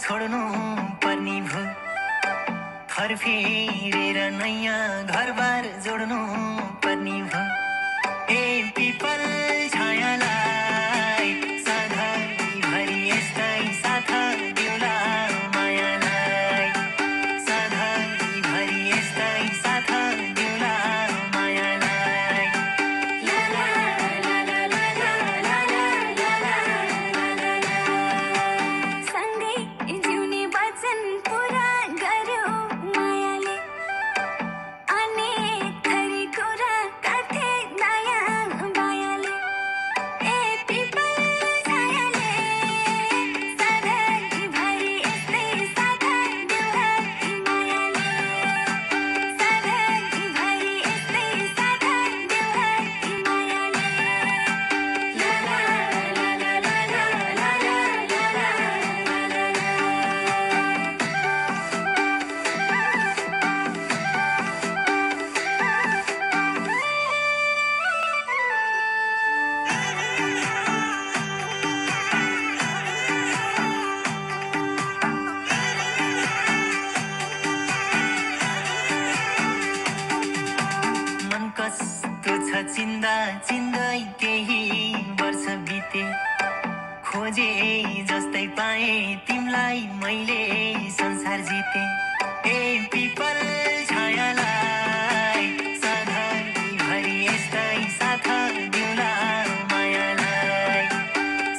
छोड्नु पर्ने भो घर फेरेर नयाँ घरबार जोड्नु पर्ने भो ए पिपल छायालाई सधैँभरि यस्तै साथ दिउँला मायालाई सधैँभरि यस्तै साथ दिउँला मायालाई ला ला ला ला ला ला ला ला ला सँगै जिउने वचन पुरा गर्यो मायाले अनेक थरी कुरा काथे नयाँ बायाले ए पिपल छायाले सधैँभरि यस्तै साथ दिउँला मायाले सधैँभरि यस्तै साथ दिउँला मायाले ला ला ला ला ला ला ला ला मन कस्तो छ चिन्दा चिन्दै केही वर्ष बिते खोजे जस्तै पाए तिमलाई मैले संसार जिते ए पिपल छायालाई सधैँभरि यस्तै साथ दिउँला मायालाई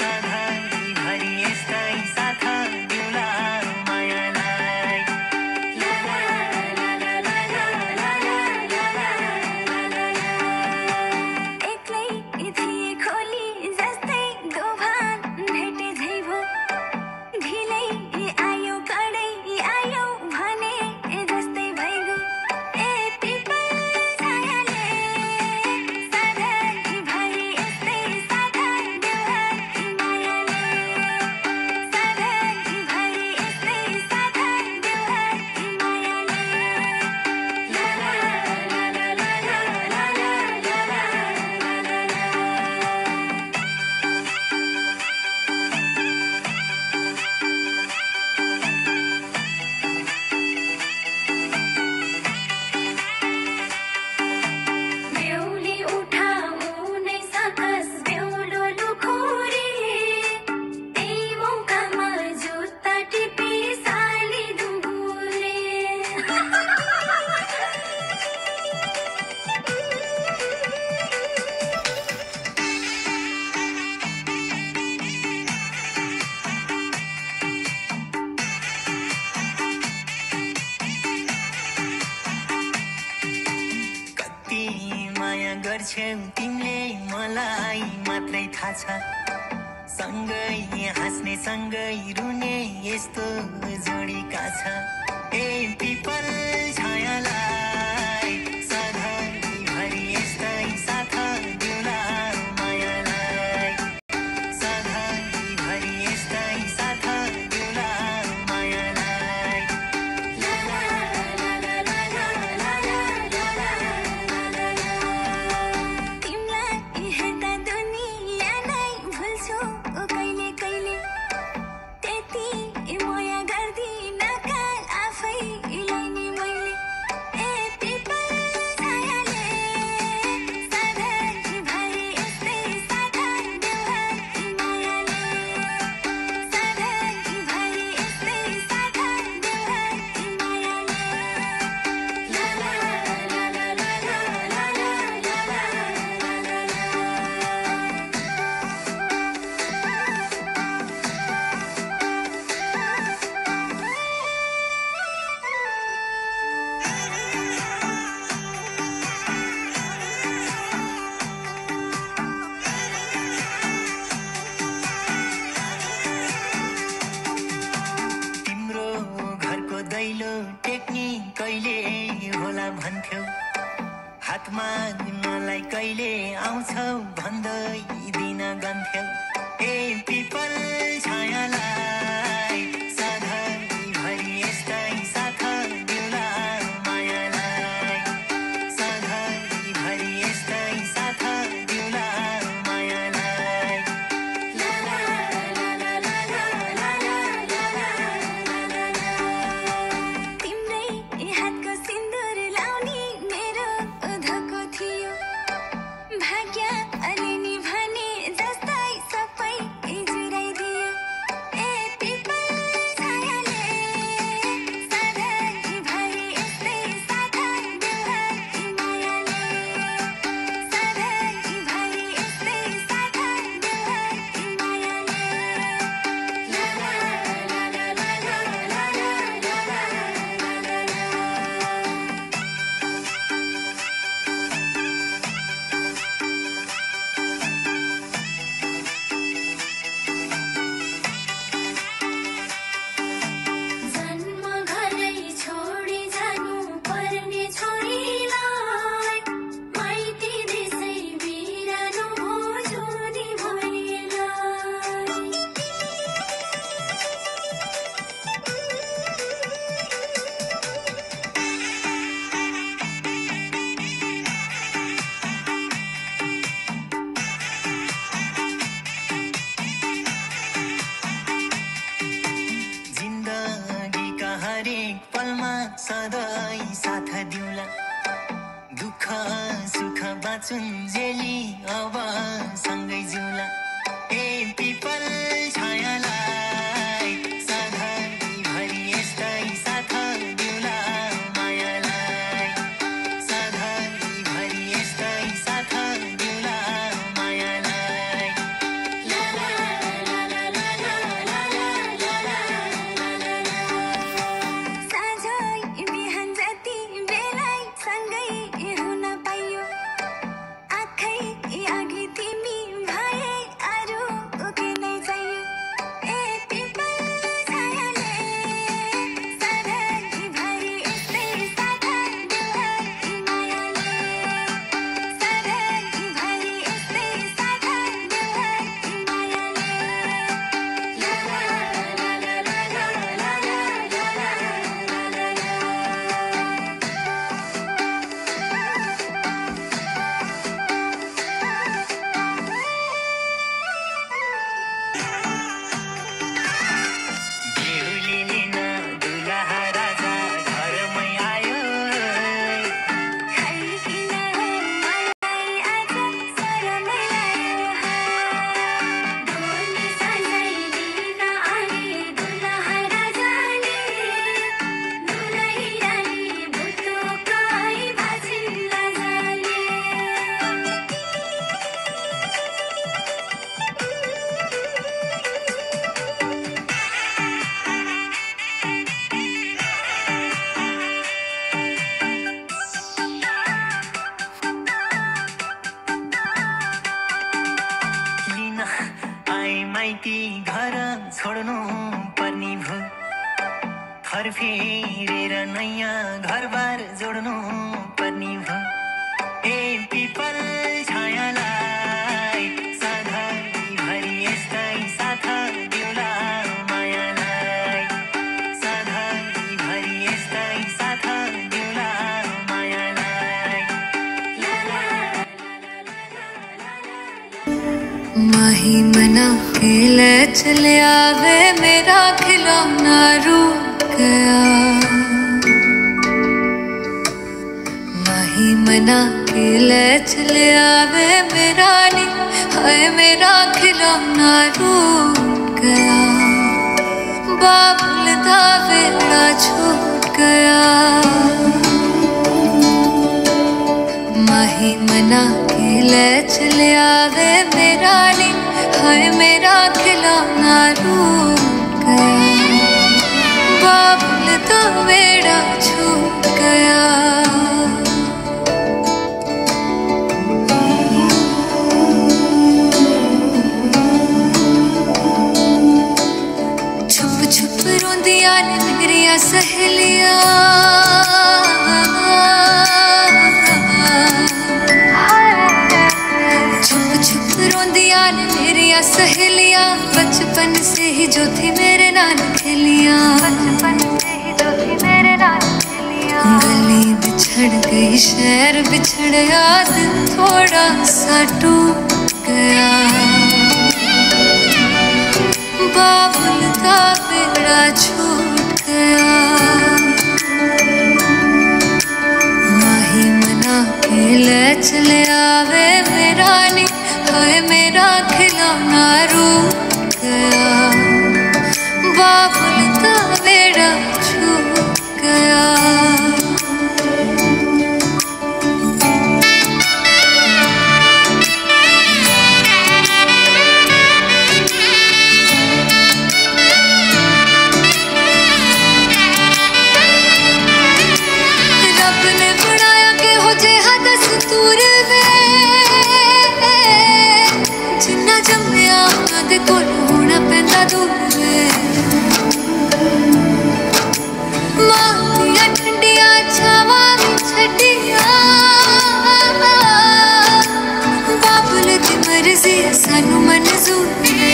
सधैँभरि यस्तै साथ दिउँला मायालाई ला ला ला ला ला ला ला ला ला एक्लै थिए खोली जस्तै दोभान भेटे झै भो ढिलै आयो कडै आयो भने जस्तै भइगयो ए पिपल छायाले सधैँभरि यस्तै साथ दिउँला मायाले सधैँभरि यस्तै साथ दिउँला मायाले ला ला ला ला ला ला ला ला बेहुली उठाऊ नै सकस बेहुलो लुखोरी त्यही मौकामा जुत्ता टिपी साली दुहुरे कति माया गर्छौ तिमीले मलाई मात्रै थाहा छ सँगै हाँस्ने सँगै रुने यस्तो जोडीका छ ए पिपल छायालाई सधैँभरि यस्तै साथ दिउँला मायालाई सधैँभरि यस्तै साथ दिउँला मायालाई ला ला ला ला ला ला ला ला ला तिमीलाई हेर्दा दुनिया नै भुल्छु कहिले कहिले त्यति माया गर्दिन का आफैलाई नि मैले ए पिपल छायाले सधैँभरि यस्तै साथ दिउँला मायाले सधैँभरि यस्तै साथ दिउँला मायाले ला ला ला ला ला ला ला ला तिम्रो घरको दैलो टेक्नी कहिले होला भन्थ्यौ हातमा मलाई कहिले आउँछौ भन्दै दिन गन्थ्यौ ए पिपल छायालाई सधैँभरि यस्तै साथ दिउँला मायालाई सधैँभरि यस्तै साथ दिउँला मायालाई ला ला ला ला ला ला ला ला सधैँ साथ दिउला दुःख सुख बाँचुन्जेली अब सँगै जिउला ए पिपल छायालाई सधैँभरि यस्तै साथ दिउला मायालाई सधैँभरि यस्तै साथ दिउला मायालाई साँझै बिहान जति बेलै सँगै हुन पाइयो आँखै अघि तिमी भए अरू के नै चाहियो ए पिपल छायाले सधैँभरि यस्तै साथ दिउला मायाले सधैँभरि यस्तै साथ दिउला मायाले बेहुलीले न दुलहा राजा घरमै आयो खै किन मलाई आज शरमै लाग्यो डोली सजाइ लिन आए दुलहा राजाले दुलही रानी बुटोकै भाजिन लजाले लिन आइ माइती घर छोड्नु पर्ने भो घर फेरेर नयाँ घरबार जोड्नु पर्ने भो ए पिपल छायालाई सधैँभरि यस्तै साथ दिउला मायालाई सधैँभरि यस्तै साथ दिउला मायालाई माही मना के ले चले आवे मेरा खिलौना रूठ गया माही मना के ले चले आवे मेरा नी हाय मेरा खिलौना रूठ गया बाबुल दा वेला छूट गया माही मना के ले चले आवे मेरा नी हाय मेरा खिलौना रूठ गया बाबुल दा वेड़ा छूट गया छुप छुप रोंदियां ने मेरिया सहेलियां छुप छुप रोंदियां ने मेरिया सहेलियां बचपन से ही जो थी मेरे नाल खेलियां गली बिछड़ गई शहर बिछड़ गया दिल थोड़ा सा टूट गया बाबुल का बेड़ा छूट गया माही मना के ले चले आवे मेरा नी हाय मेरा खिलौना रूठ गया बाबुल का बेड़ा छूट गया रब ने बनाया के हो जे हदस तूर वे जिन्ना जम्मिया उन्हां दे कोल होना पैंदा दूर वे मां दियां ठंडियां छावां भी छड्डियां बाबुल दी मर्जी सानू मंजूर वे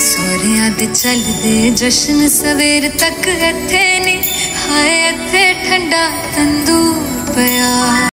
सोहरियां दे चलदे जश्न सवेर तक इत्थे नी हाय इत्थे ठंडा तंदूर पिया